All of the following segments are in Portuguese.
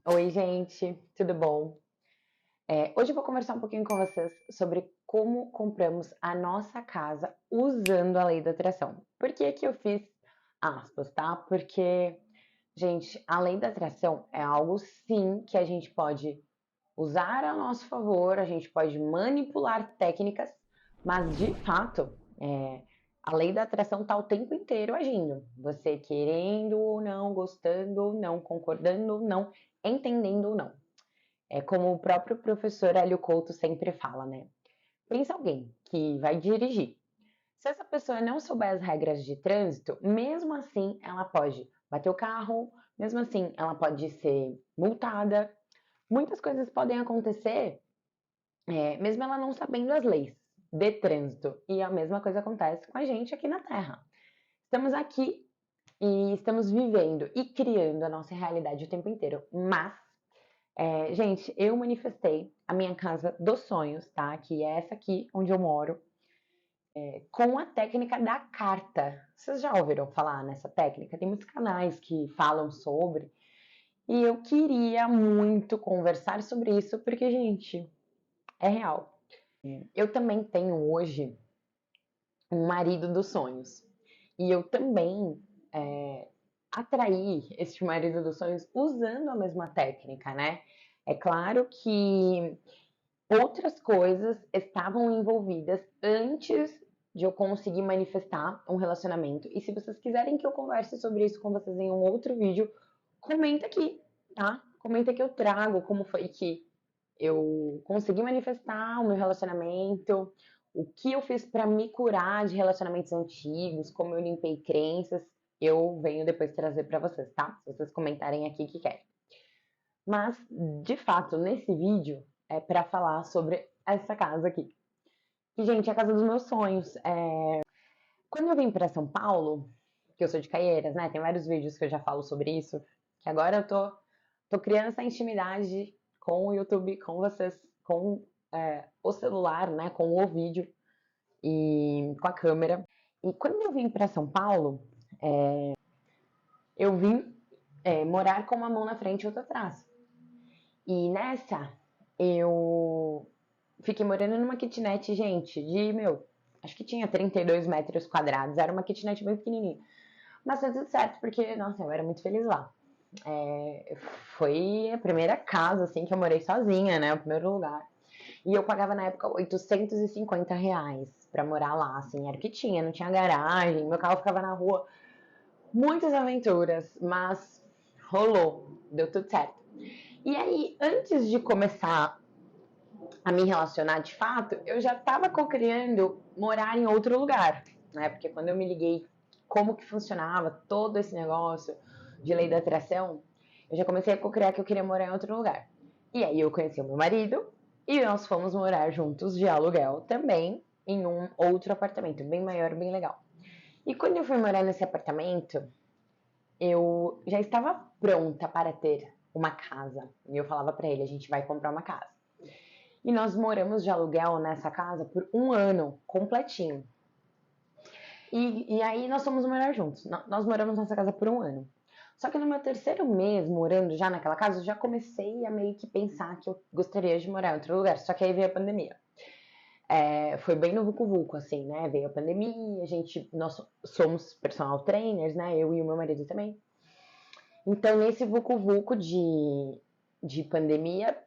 Oi, gente, tudo bom? Hoje eu vou conversar um pouquinho com vocês sobre como compramos a nossa casa usando a lei da atração. Por que que eu fiz aspas, tá? Porque, gente, a lei da atração é algo sim que a gente pode usar a nosso favor, a gente pode manipular técnicas, mas de fato, a lei da atração está o tempo inteiro agindo. Você querendo ou não, gostando ou não, concordando ou não, entendendo ou não. É como o próprio professor Hélio Couto sempre fala, né? Pensa alguém que vai dirigir. Se essa pessoa não souber as regras de trânsito, mesmo assim ela pode bater o carro, mesmo assim ela pode ser multada. Muitas coisas podem acontecer, mesmo ela não sabendo as leis de trânsito. E a mesma coisa acontece com a gente aqui na Terra. Estamos aqui e estamos vivendo e criando a nossa realidade o tempo inteiro, mas gente, eu manifestei a minha casa dos sonhos, tá? Que é essa aqui onde eu moro, com a técnica da carta. Vocês já ouviram falar nessa técnica? Tem muitos canais que falam sobre. E eu queria muito conversar sobre isso, porque, gente, é real. Eu também tenho hoje um marido dos sonhos. E eu também atraí esse marido dos sonhos usando a mesma técnica, né? É claro que outras coisas estavam envolvidas antes de eu conseguir manifestar um relacionamento. E se vocês quiserem que eu converse sobre isso com vocês em um outro vídeo, comenta aqui, tá? Comenta que eu trago como foi que eu consegui manifestar o meu relacionamento, o que eu fiz para me curar de relacionamentos antigos, como eu limpei crenças. Eu venho depois trazer para vocês, tá? Se vocês comentarem aqui que querem. Mas, de fato, nesse vídeo é para falar sobre essa casa aqui. Que, gente, é a casa dos meus sonhos. Quando eu vim para São Paulo, que eu sou de Caieiras, né? Tem vários vídeos que eu já falo sobre isso. Que agora eu tô criando essa intimidade com o YouTube, com vocês, com o celular, né? Com o vídeo e com a câmera. E quando eu vim para São Paulo, eu vim morar com uma mão na frente e outra atrás. E nessa, eu fiquei morando numa kitnet, gente, acho que tinha 32 metros quadrados. Era uma kitnet bem pequenininha. Mas deu tudo certo, porque, nossa, eu era muito feliz lá. Foi a primeira casa, assim, que eu morei sozinha, né? O primeiro lugar. E eu pagava, na época, R$ 850 pra morar lá, assim. Era o que tinha, não tinha garagem. Meu carro ficava na rua. Muitas aventuras, mas rolou. Deu tudo certo. E aí, antes de começar a me relacionar de fato, eu já estava co-criando morar em outro lugar, né? Porque quando eu me liguei como que funcionava todo esse negócio de lei da atração, eu já comecei a co-criar que eu queria morar em outro lugar. E aí eu conheci o meu marido e nós fomos morar juntos de aluguel também em um outro apartamento, bem maior, bem legal. E quando eu fui morar nesse apartamento, eu já estava pronta para ter uma casa. E eu falava para ele, a gente vai comprar uma casa. E nós moramos de aluguel nessa casa por um ano completinho. E aí nós fomos morar juntos. Nós moramos nessa casa por um ano. Só que no meu terceiro mês morando já naquela casa, eu já comecei a meio que pensar que eu gostaria de morar em outro lugar. Só que aí veio a pandemia. Foi bem no Vucu Vucu, assim, né? Veio a pandemia, nós somos personal trainers, né? Eu e o meu marido também. Então, nesse Vucu Vucu de pandemia,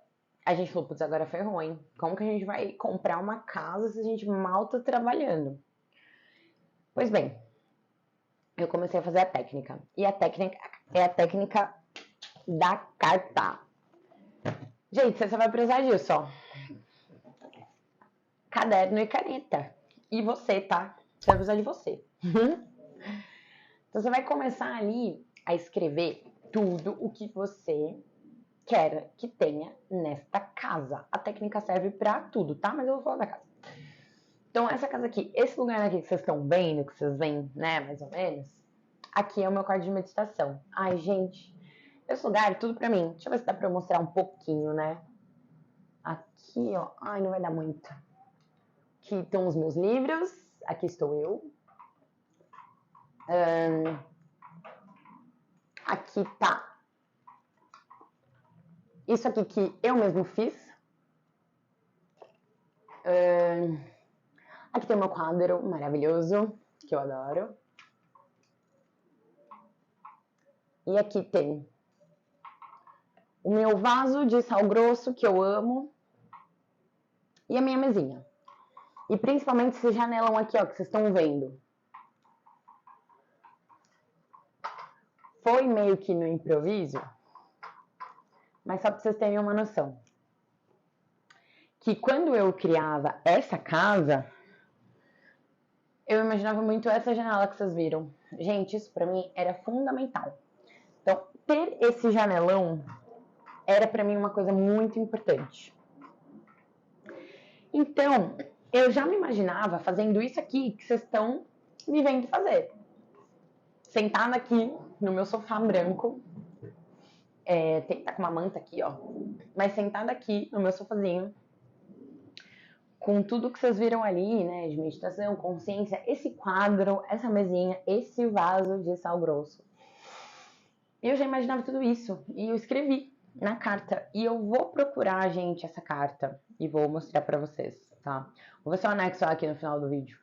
a gente falou, putz, agora foi ruim. Como que a gente vai comprar uma casa se a gente mal tá trabalhando? Pois bem, eu comecei a fazer a técnica. E a técnica é a técnica da carta. Gente, você só vai precisar disso, ó. Caderno e caneta. E você, tá? Você vai precisar de você. Então, você vai começar ali a escrever tudo o que você quer que tenha nesta casa. A técnica serve pra tudo, tá? Mas eu vou falar da casa. Então, essa casa aqui, esse lugar aqui que vocês estão vendo, que vocês veem, né, mais ou menos, aqui é o meu quarto de meditação. Ai, gente, esse lugar, tudo pra mim. Deixa eu ver se dá pra eu mostrar um pouquinho, né? Aqui, ó. Ai, não vai dar muito. Aqui estão os meus livros. Aqui estou eu. Aqui tá Isso aqui que eu mesmo fiz. Aqui tem o meu quadro maravilhoso, que eu adoro. E aqui tem o meu vaso de sal grosso, que eu amo. E a minha mesinha. E principalmente esse janelão aqui, ó, que vocês estão vendo. Foi meio que no improviso, mas só para vocês terem uma noção. Que quando eu criava essa casa, eu imaginava muito essa janela que vocês viram. Gente, isso para mim era fundamental. Então, ter esse janelão era para mim uma coisa muito importante. Então, eu já me imaginava fazendo isso aqui que vocês estão me vendo fazer. Sentada aqui no meu sofá branco, tá com uma manta aqui, ó, mas sentada aqui no meu sofazinho, com tudo que vocês viram ali, né, de meditação, consciência, esse quadro, essa mesinha, esse vaso de sal grosso. Eu já imaginava tudo isso e eu escrevi na carta. E eu vou procurar, gente, essa carta e vou mostrar pra vocês, tá? Vou ver se eu anexo aqui no final do vídeo.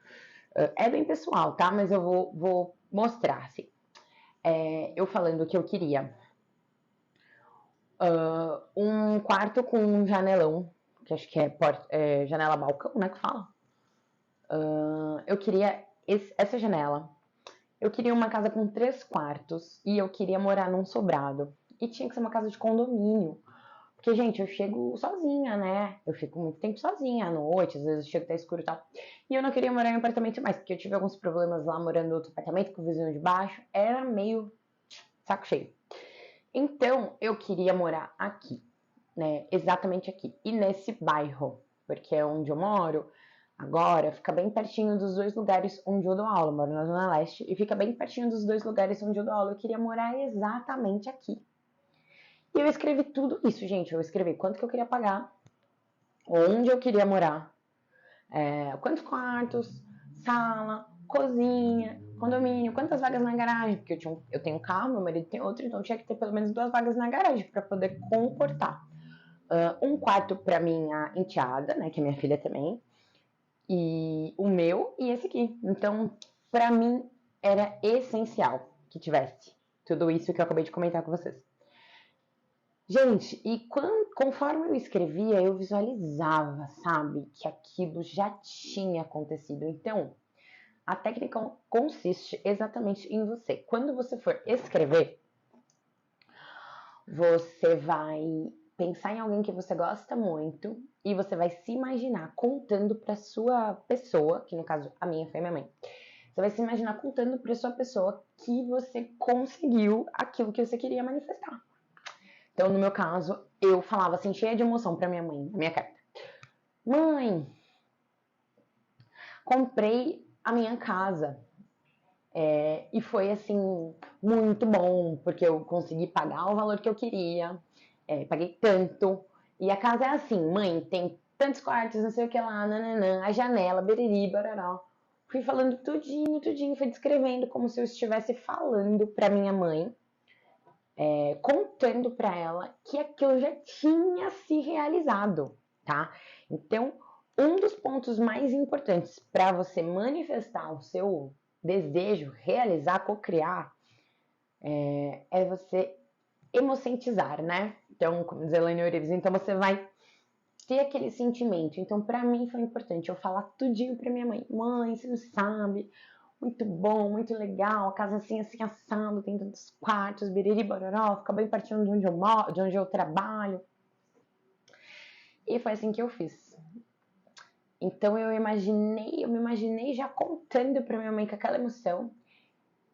É bem pessoal, tá? Mas eu vou mostrar, assim. Eu falando que eu queria um quarto com um janelão, que acho que é janela-balcão, né, que fala. Eu queria essa janela. Eu queria uma casa com 3 quartos e eu queria morar num sobrado. E tinha que ser uma casa de condomínio. Porque, gente, eu chego sozinha, né? Eu fico muito tempo sozinha à noite, às vezes eu chego até escuro e tal. E eu não queria morar em apartamento mais, porque eu tive alguns problemas lá morando em outro apartamento com o vizinho de baixo. Era meio saco cheio. Então, eu queria morar aqui, né? Exatamente aqui. E nesse bairro, porque é onde eu moro. Agora, fica bem pertinho dos 2 lugares onde eu dou aula. Eu moro na Zona Leste e fica bem pertinho dos 2 lugares onde eu dou aula. Eu queria morar exatamente aqui. E eu escrevi tudo isso, gente. Eu escrevi quanto que eu queria pagar, onde eu queria morar, quantos quartos, sala, cozinha, condomínio, quantas vagas na garagem, porque eu tenho um carro, meu marido tem outro, então tinha que ter pelo menos 2 vagas na garagem para poder comportar. Um quarto para minha enteada, né, que é minha filha também, e o meu e esse aqui. Então, para mim, era essencial que tivesse tudo isso que eu acabei de comentar com vocês. Gente, e conforme eu escrevia, eu visualizava, sabe, que aquilo já tinha acontecido. Então, a técnica consiste exatamente em você. Quando você for escrever, você vai pensar em alguém que você gosta muito e você vai se imaginar contando para sua pessoa, que no caso a minha foi minha mãe. Você vai se imaginar contando para sua pessoa que você conseguiu aquilo que você queria manifestar. Então, no meu caso, eu falava assim, cheia de emoção para minha mãe, na minha carta. Mãe, comprei a minha casa. E foi assim, muito bom, porque eu consegui pagar o valor que eu queria. Paguei tanto. E a casa é assim, mãe, tem tantos quartos, não sei o que lá, nananã, a janela, beriri, barará. Fui falando tudinho, tudinho, fui descrevendo como se eu estivesse falando para minha mãe. Contando para ela que aquilo já tinha se realizado, tá? Então, um dos pontos mais importantes para você manifestar o seu desejo, realizar, co-criar, é você emocentizar, né? Então, como diz Elaine Orives, então você vai ter aquele sentimento. Então, para mim foi importante eu falar tudinho para minha mãe. Mãe, você não sabe, muito bom, muito legal, a casa assim, assim, assado, tem tantos quartos, biriri, bororó, fica bem pertinho de onde eu moro, de onde eu trabalho. E foi assim que eu fiz. Então eu me imaginei já contando pra minha mãe com aquela emoção,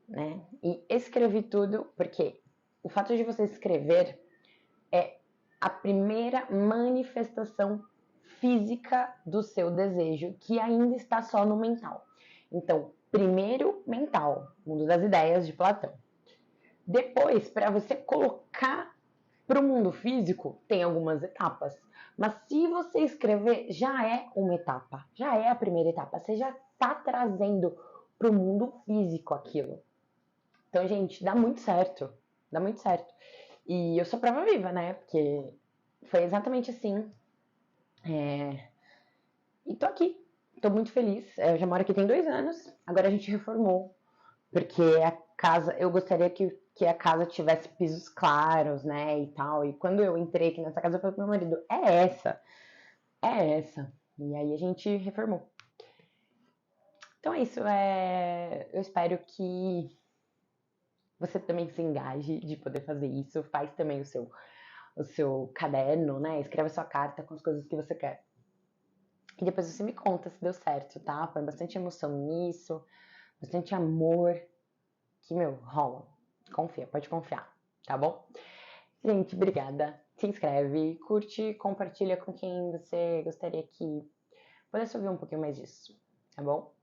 né? E escrevi tudo, porque o fato de você escrever é a primeira manifestação física do seu desejo, que ainda está só no mental. Então, primeiro mental, mundo das ideias de Platão. Depois, para você colocar para o mundo físico, tem algumas etapas. Mas se você escrever, já é uma etapa, já é a primeira etapa. Você já está trazendo para o mundo físico aquilo. Então, gente, dá muito certo. Dá muito certo. E eu sou prova viva, né? Porque foi exatamente assim. E tô aqui, tô muito feliz. Eu já moro aqui tem 2 anos, agora a gente reformou, porque a casa, eu gostaria que a casa tivesse pisos claros, né, e tal. E quando eu entrei aqui nessa casa, eu falei pro meu marido, é essa. E aí a gente reformou. Então é isso, eu espero que você também se engaje de poder fazer isso. Faz também o seu caderno, né? Escreve a sua carta com as coisas que você quer. E depois você me conta se deu certo, tá? Põe bastante emoção nisso, bastante amor, que, meu, rola. Confia, pode confiar, tá bom? Gente, obrigada. Se inscreve, curte, compartilha com quem você gostaria que pudesse ouvir um pouquinho mais disso, tá bom?